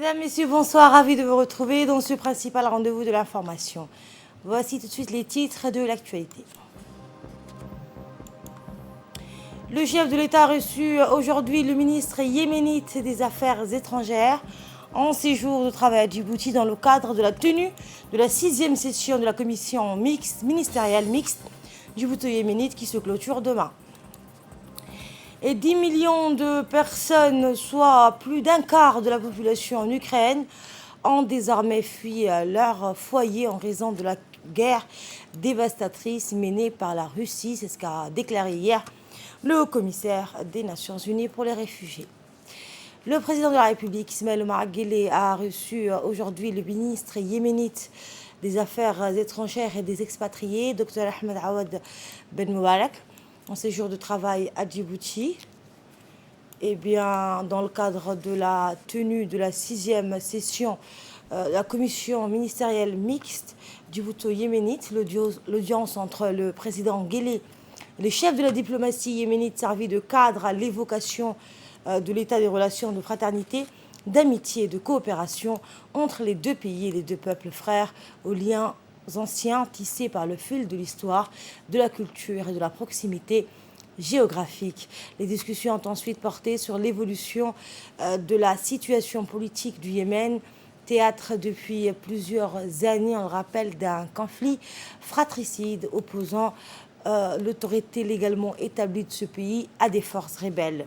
Mesdames, Messieurs, bonsoir, ravi de vous retrouver dans ce principal rendez-vous de l'information. Voici tout de suite les titres de l'actualité. Le chef de l'État a reçu aujourd'hui le ministre yéménite des Affaires étrangères en séjour de travail à Djibouti dans le cadre de la tenue de la 6e session de la commission ministérielle mixte djibouto-yéménite qui se clôture demain. Et 10 millions de personnes, soit plus d'un quart de la population en Ukraine, ont désormais fui leur foyer en raison de la guerre dévastatrice menée par la Russie. C'est ce qu'a déclaré hier le haut-commissaire des Nations Unies pour les réfugiés. Le président de la République, Ismaël Omar Guelleh, a reçu aujourd'hui le ministre yéménite des Affaires étrangères et des expatriés, Dr Ahmed Awad Ben Moubarak, en séjour de travail à Djibouti. Eh bien, dans le cadre de la tenue de la 6e session de la commission ministérielle mixte djibouto-yéménite, l'audience entre le président Guelleh et les chefs de la diplomatie yéménite servit de cadre à l'évocation de l'état des relations de fraternité, d'amitié et de coopération entre les deux pays et les deux peuples frères, aux liens anciens tissés par le fil de l'histoire, de la culture et de la proximité géographique. Les discussions ont ensuite porté sur l'évolution de la situation politique du Yémen, théâtre depuis plusieurs années, on le rappelle, d'un conflit fratricide opposant l'autorité légalement établie de ce pays à des forces rebelles.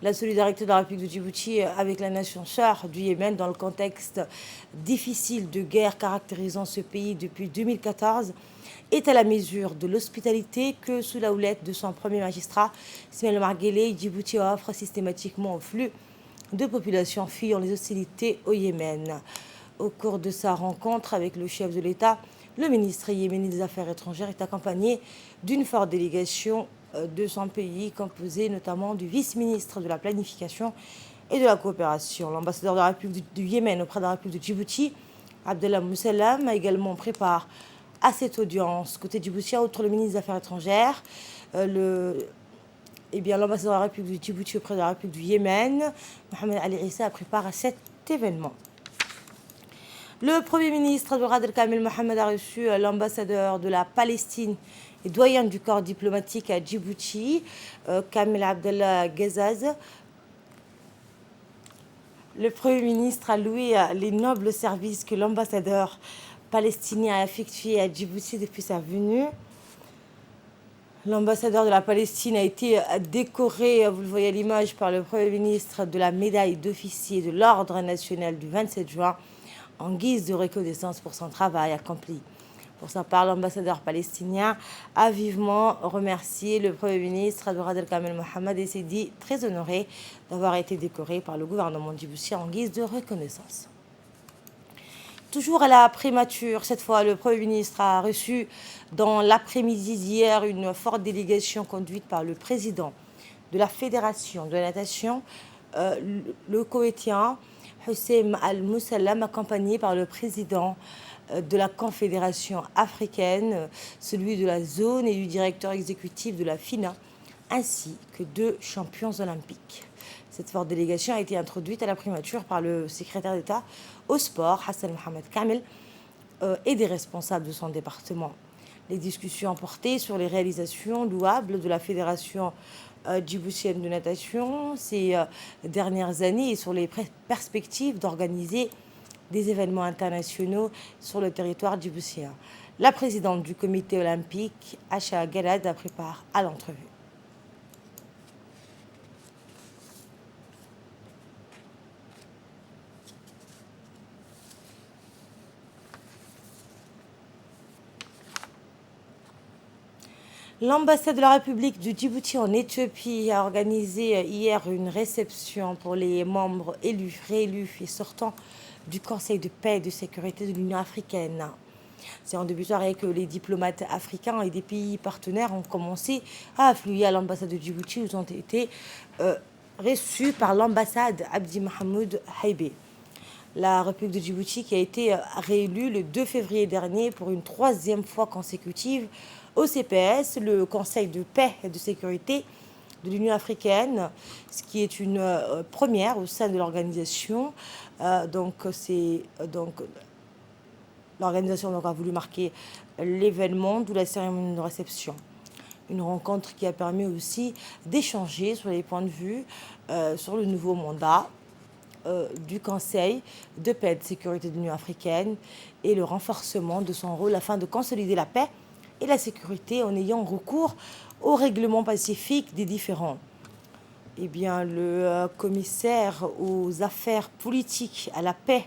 La solidarité de la République de Djibouti avec la nation sœur du Yémen dans le contexte difficile de guerre caractérisant ce pays depuis 2014 est à la mesure de l'hospitalité que, sous la houlette de son premier magistrat, Ismaël Omar Guelleh, Djibouti offre systématiquement au flux de populations fuyant les hostilités au Yémen. Au cours de sa rencontre avec le chef de l'État, le ministre yéménite des Affaires étrangères est accompagné d'une forte délégation de son pays, composée notamment du vice-ministre de la Planification et de la Coopération. L'ambassadeur de la République du Yémen auprès de la République de Djibouti, Abdellah Moussalam, a également préparé à cette audience. Côté djiboutien, outre le ministre des Affaires étrangères, l'ambassadeur de la République de Djibouti auprès de la République du Yémen, Mohamed Ali Issa, a préparé à cet événement. Le Premier ministre Abdel Rad El-Kamel Mohamed a reçu l'ambassadeur de la Palestine et doyen du corps diplomatique à Djibouti, Kamel Abdallah Ghazaz. Le Premier ministre a loué les nobles services que l'ambassadeur palestinien a effectués à Djibouti depuis sa venue. L'ambassadeur de la Palestine a été décoré, vous le voyez à l'image, par le Premier ministre de la médaille d'officier de l'Ordre national du 27 juin en guise de reconnaissance pour son travail accompli. Pour sa part, l'ambassadeur palestinien a vivement remercié le Premier ministre Abdel Rad El-Kamel Mohamed et s'est dit très honoré d'avoir été décoré par le gouvernement djiboutien en guise de reconnaissance. Toujours à la primature, cette fois, le Premier ministre a reçu dans l'après-midi d'hier une forte délégation conduite par le président de la Fédération de la natation, le Koweïtien Hussein Al-Moussalam, accompagné par le président de la Confédération africaine, celui de la zone et du directeur exécutif de la FINA, ainsi que 2 champions olympiques. Cette forte délégation a été introduite à la primature par le secrétaire d'État au sport, Hassan Mohamed Kamel, et des responsables de son département. Les discussions ont porté sur les réalisations louables de la Fédération djiboutienne de natation ces dernières années et sur les perspectives d'organiser des événements internationaux sur le territoire djiboutien. La présidente du comité olympique, Acha Galad, a pris part à l'entrevue. L'ambassade de la République du Djibouti en Éthiopie a organisé hier une réception pour les membres élus, réélus et sortants du Conseil de paix et de sécurité de l'Union africaine. C'est en début de soirée que les diplomates africains et des pays partenaires ont commencé à affluer à l'ambassade de Djibouti où ils ont été reçus par l'ambassade Abdi Mahmoud Haïbé. La République de Djibouti qui a été réélue le 2 février dernier pour une 3e fois consécutive au CPS, le Conseil de paix et de sécurité, de l'Union africaine, ce qui est une première au sein de l'organisation. L'organisation a voulu marquer l'événement, d'où la cérémonie de réception. Une rencontre qui a permis aussi d'échanger sur les points de vue sur le nouveau mandat du Conseil de paix et de sécurité de l'Union africaine et le renforcement de son rôle afin de consolider la paix et la sécurité en ayant recours au règlement pacifique des différends. Eh bien, le commissaire aux affaires politiques, à la paix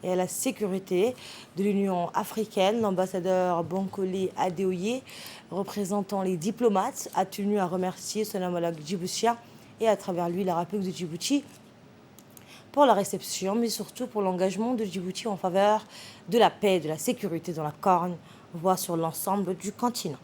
et à la sécurité de l'Union africaine, l'ambassadeur Bankole Adeoye, représentant les diplomates, a tenu à remercier son homologue djiboutien et à travers lui la République de Djibouti pour la réception, mais surtout pour l'engagement de Djibouti en faveur de la paix et de la sécurité dans la Corne, voire sur l'ensemble du continent.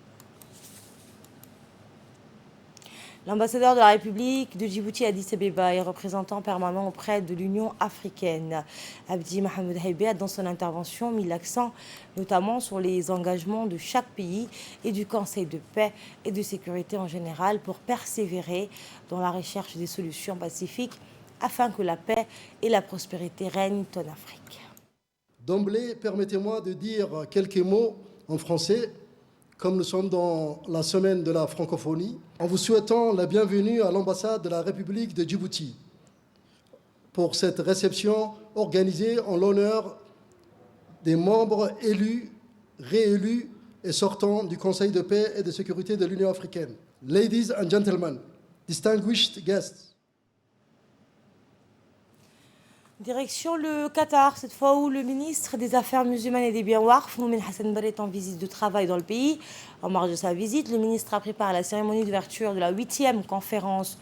L'ambassadeur de la République de Djibouti à Addis Abeba et représentant permanent auprès de l'Union africaine, Abdi Mohamed Haïbé, a dans son intervention mis l'accent notamment sur les engagements de chaque pays et du Conseil de paix et de sécurité en général pour persévérer dans la recherche des solutions pacifiques afin que la paix et la prospérité règnent en Afrique. D'emblée, permettez-moi de dire quelques mots en français, comme nous sommes dans la semaine de la francophonie, en vous souhaitant la bienvenue à l'ambassade de la République de Djibouti pour cette réception organisée en l'honneur des membres élus, réélus et sortants du Conseil de paix et de sécurité de l'Union africaine. Ladies and gentlemen, distinguished guests. Direction le Qatar, cette fois où le ministre des Affaires musulmanes et des biens Warf, Mohamed Hassan Barre, est en visite de travail dans le pays. En marge de sa visite, le ministre a préparé la cérémonie d'ouverture de la 8e conférence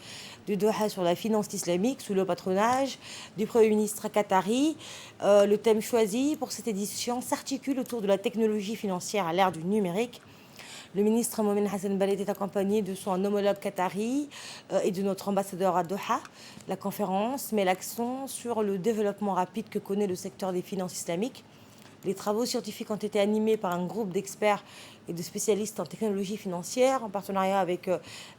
de Doha sur la finance islamique sous le patronage du Premier ministre qatari. Le thème choisi pour cette édition s'articule autour de la technologie financière à l'ère du numérique. Le ministre Mohamed Hassan Barre est accompagné de son homologue qatari et de notre ambassadeur à Doha. La conférence met l'accent sur le développement rapide que connaît le secteur des finances islamiques. Les travaux scientifiques ont été animés par un groupe d'experts et de spécialistes en technologie financière en partenariat avec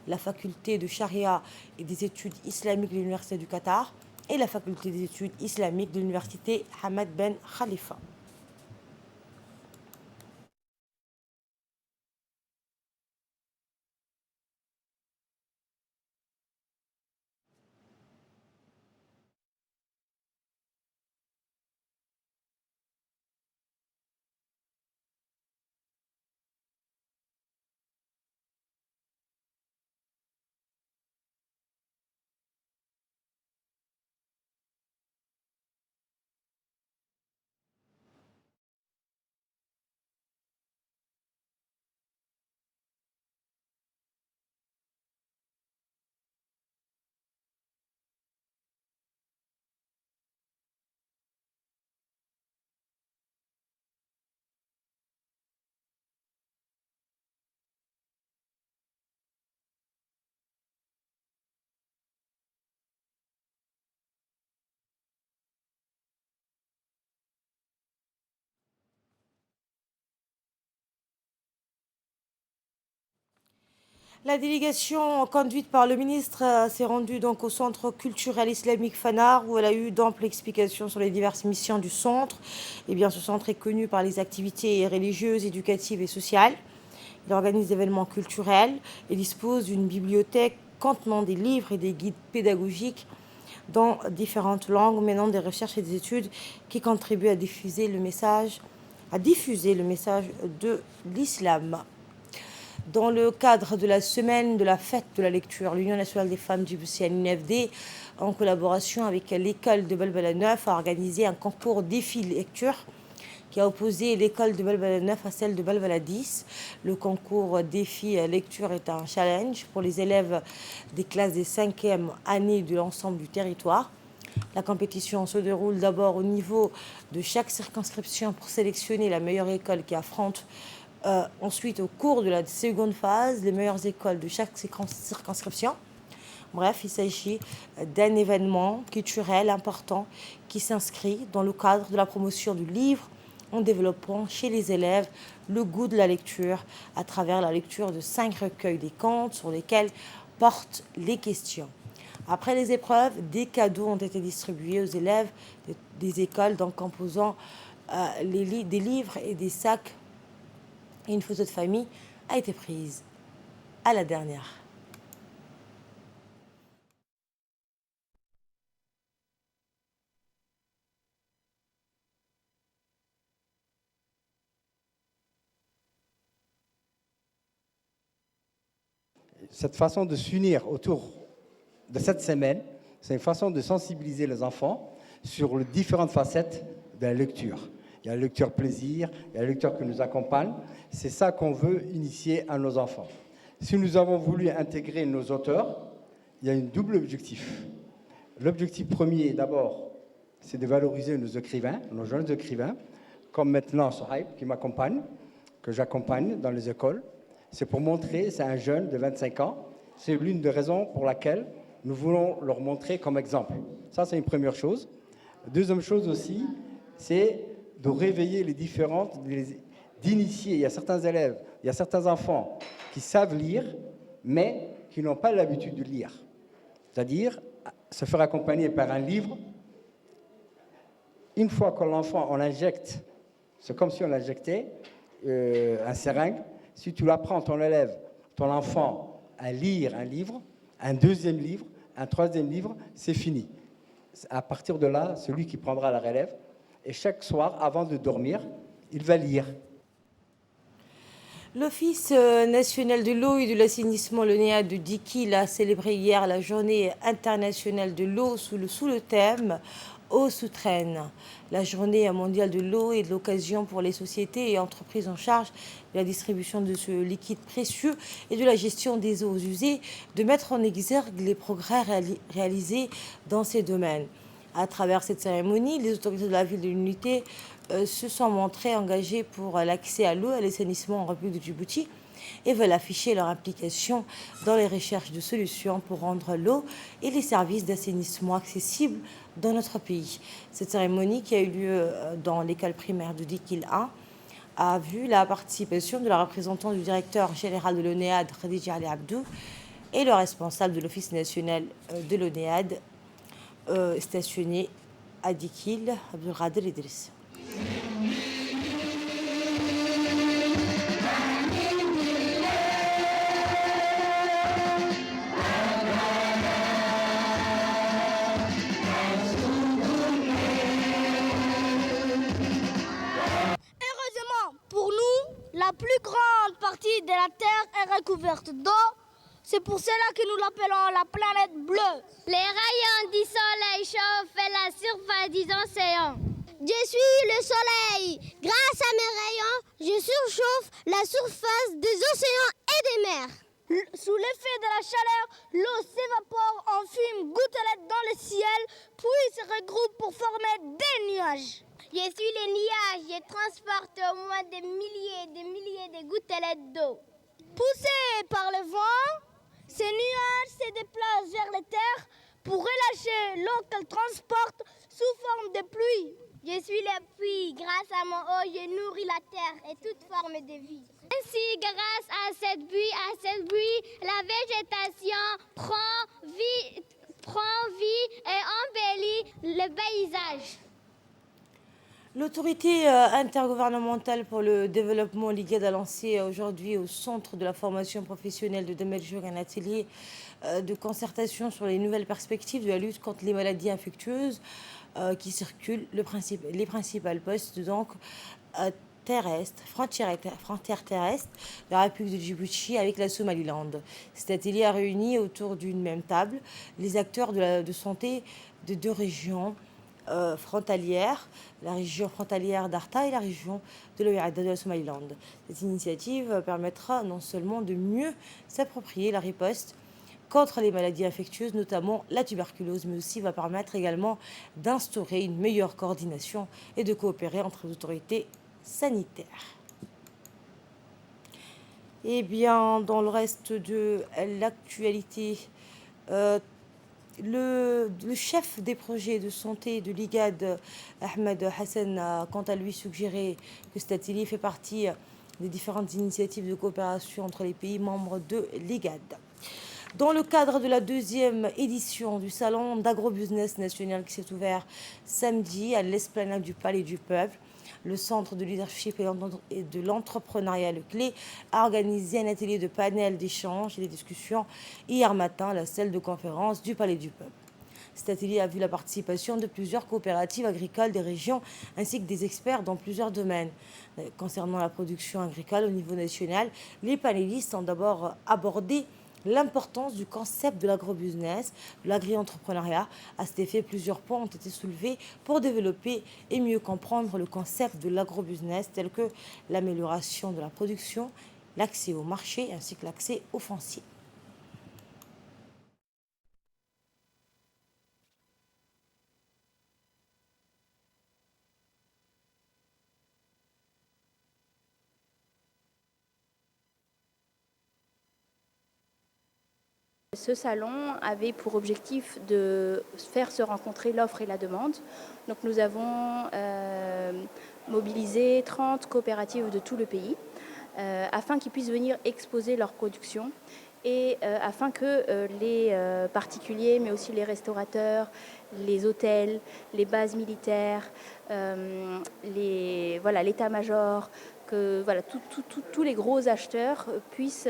la faculté de charia et des études islamiques de l'Université du Qatar et la faculté des études islamiques de l'Université Hamad Ben Khalifa. La délégation conduite par le ministre s'est rendue donc au centre culturel islamique Fanar où elle a eu d'amples explications sur les diverses missions du centre. Eh bien, ce centre est connu par les activités religieuses, éducatives et sociales. Il organise des événements culturels et dispose d'une bibliothèque contenant des livres et des guides pédagogiques dans différentes langues, menant des recherches et des études qui contribuent à diffuser le message de l'islam. Dans le cadre de la semaine de la fête de la lecture, l'Union nationale des femmes djiboutiennes, l'UNFD, en collaboration avec l'école de Balbala 9, a organisé un concours défi lecture qui a opposé l'école de Balbala 9 à celle de Balbala 10. Le concours défi lecture est un challenge pour les élèves des classes des 5e années de l'ensemble du territoire. La compétition se déroule d'abord au niveau de chaque circonscription pour sélectionner la meilleure école qui affronte ensuite, au cours de la seconde phase, les meilleures écoles de chaque circonscription. Bref, il s'agit d'un événement culturel important qui s'inscrit dans le cadre de la promotion du livre en développant chez les élèves le goût de la lecture à travers la lecture de 5 recueils des contes sur lesquels porte les questions. Après les épreuves, des cadeaux ont été distribués aux élèves des écoles, donc composant des livres et des sacs. Et une photo de famille a été prise à la dernière. Cette façon de s'unir autour de cette semaine, c'est une façon de sensibiliser les enfants sur les différentes facettes de la lecture. Il y a la lecture plaisir, il y a la lecture qui nous accompagne. C'est ça qu'on veut initier à nos enfants. Si nous avons voulu intégrer nos auteurs, il y a un double objectif. L'objectif premier, d'abord, c'est de valoriser nos écrivains, nos jeunes écrivains, comme maintenant Sohaib qui m'accompagne, que j'accompagne dans les écoles. C'est pour montrer, c'est un jeune de 25 ans, c'est l'une des raisons pour laquelle nous voulons leur montrer comme exemple. Ça, c'est une première chose. Deuxième chose aussi, c'est de réveiller les différentes, d'initier. Il y a certains élèves, il y a certains enfants qui savent lire, mais qui n'ont pas l'habitude de lire. C'est-à-dire se faire accompagner par un livre. Une fois que l'enfant, on l'injecte, c'est comme si on injectait un seringue. Si tu apprends ton élève, ton enfant, à lire un livre, un deuxième livre, un troisième livre, c'est fini. À partir de là, celui qui prendra la relève, et chaque soir, avant de dormir, il va lire. L'Office national de l'eau et de l'assainissement, l'ONEA de Dikil, a célébré hier la journée internationale de l'eau sous le thème Eau souterraine. La journée mondiale de l'eau est l'occasion pour les sociétés et entreprises en charge de la distribution de ce liquide précieux et de la gestion des eaux usées de mettre en exergue les progrès réalisés dans ces domaines. À travers cette cérémonie, les autorités de la ville de l'Unité se sont montrées engagées pour l'accès à l'eau et à l'assainissement en République de Djibouti et veulent afficher leur implication dans les recherches de solutions pour rendre l'eau et les services d'assainissement accessibles dans notre pays. Cette cérémonie, qui a eu lieu dans l'école primaire de Dikil 1, a vu la participation de la représentante du directeur général de l'ONEAD, Khadija Ali Abdou, et le responsable de l'Office national de l'ONEAD, stationné à Dikil, Abdelkader Idriss. La plus grande partie de la Terre est recouverte d'eau. C'est pour cela que nous l'appelons la planète bleue. Les rayons du soleil chauffent la surface des océans. Je suis le soleil. Grâce à mes rayons, je surchauffe la surface des océans et des mers. Sous l'effet de la chaleur, l'eau s'évapore en fine gouttelette dans le ciel, puis se regroupe pour former des nuages. Je suis les nuages, je transporte au moins des milliers de gouttelettes d'eau. Poussés par le vent, ces nuages se déplacent vers la terre pour relâcher l'eau qu'elles transportent sous forme de pluie. Je suis la pluie, grâce à mon eau, je nourris la terre et toute forme de vie. Ainsi, grâce à cette pluie, la végétation prend vie et embellit le paysage. L'autorité intergouvernementale pour le développement, l'IGAD, a lancé aujourd'hui au Centre de la formation professionnelle de Dameljog un atelier de concertation sur les nouvelles perspectives de la lutte contre les maladies infectieuses qui circulent, les principales postes donc terrestres, frontières terrestres de la République de Djibouti avec la Somaliland. Cet atelier a réuni autour d'une même table les acteurs de santé de deux régions frontalières, la région frontalière d'Arta et la région de la Somaliland. Cette initiative permettra non seulement de mieux s'approprier la riposte contre les maladies infectieuses, notamment la tuberculose, mais aussi va permettre également d'instaurer une meilleure coordination et de coopérer entre les autorités sanitaires. Eh bien, dans le reste de l'actualité, le chef des projets de santé de l'IGAD, Ahmed Hassan, a quant à lui suggéré que cet atelier fait partie des différentes initiatives de coopération entre les pays membres de l'IGAD. Dans le cadre de la 2e édition du Salon d'Agrobusiness National qui s'est ouvert samedi à l'esplanade du Palais du Peuple, le Centre de leadership et de l'entrepreneuriat Le Clé a organisé un atelier de panel d'échange et de discussion hier matin à la salle de conférence du Palais du Peuple. Cet atelier a vu la participation de plusieurs coopératives agricoles des régions ainsi que des experts dans plusieurs domaines. Concernant la production agricole au niveau national, les panélistes ont d'abord abordé l'importance du concept de l'agrobusiness, de l'agri-entrepreneuriat. À cet effet, plusieurs points ont été soulevés pour développer et mieux comprendre le concept de l'agrobusiness, tel que l'amélioration de la production, l'accès au marché ainsi que l'accès au foncier. Ce salon avait pour objectif de faire se rencontrer l'offre et la demande. Donc nous avons mobilisé 30 coopératives de tout le pays afin qu'ils puissent venir exposer leur production et afin que les particuliers, mais aussi les restaurateurs, les hôtels, les bases militaires, l'état-major, que tous les gros acheteurs puissent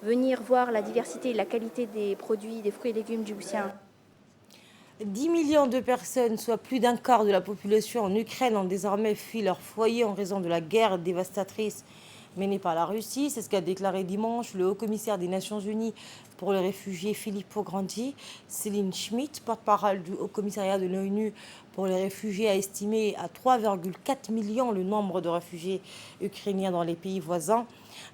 venir voir la diversité et la qualité des produits, des fruits et légumes djiboutiens. 10 millions de personnes, soit plus d'un quart de la population en Ukraine, ont désormais fui leur foyer en raison de la guerre dévastatrice menée par la Russie. C'est ce qu'a déclaré dimanche le haut-commissaire des Nations Unies pour les réfugiés Filippo Grandi. Céline Schmidt, porte-parole du haut-commissariat de l'ONU pour les réfugiés, a estimé à 3,4 millions le nombre de réfugiés ukrainiens dans les pays voisins.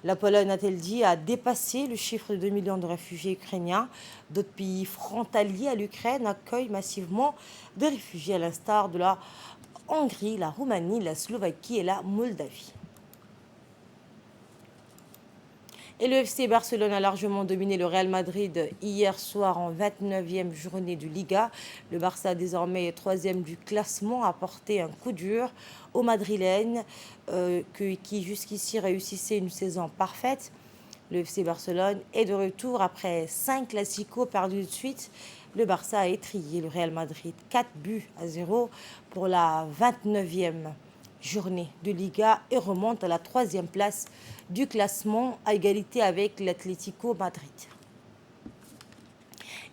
La Pologne, a-t-elle dit, a dépassé le chiffre de 2 millions de réfugiés ukrainiens. D'autres pays frontaliers à l'Ukraine accueillent massivement des réfugiés à l'instar de la Hongrie, la Roumanie, la Slovaquie et la Moldavie. Et le FC Barcelone a largement dominé le Real Madrid hier soir en 29e journée de Liga. Le Barça, désormais 3e du classement, a porté un coup dur aux Madrilènes qui jusqu'ici réussissaient une saison parfaite. Le FC Barcelone est de retour après 5 classicos perdus de suite. Le Barça a étrillé le Real Madrid 4-0 pour la 29e journée de Liga et remonte à la 3e place du classement à égalité avec l'Atlético Madrid.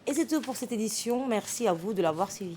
Et c'est tout pour cette édition. Merci à vous de l'avoir suivi.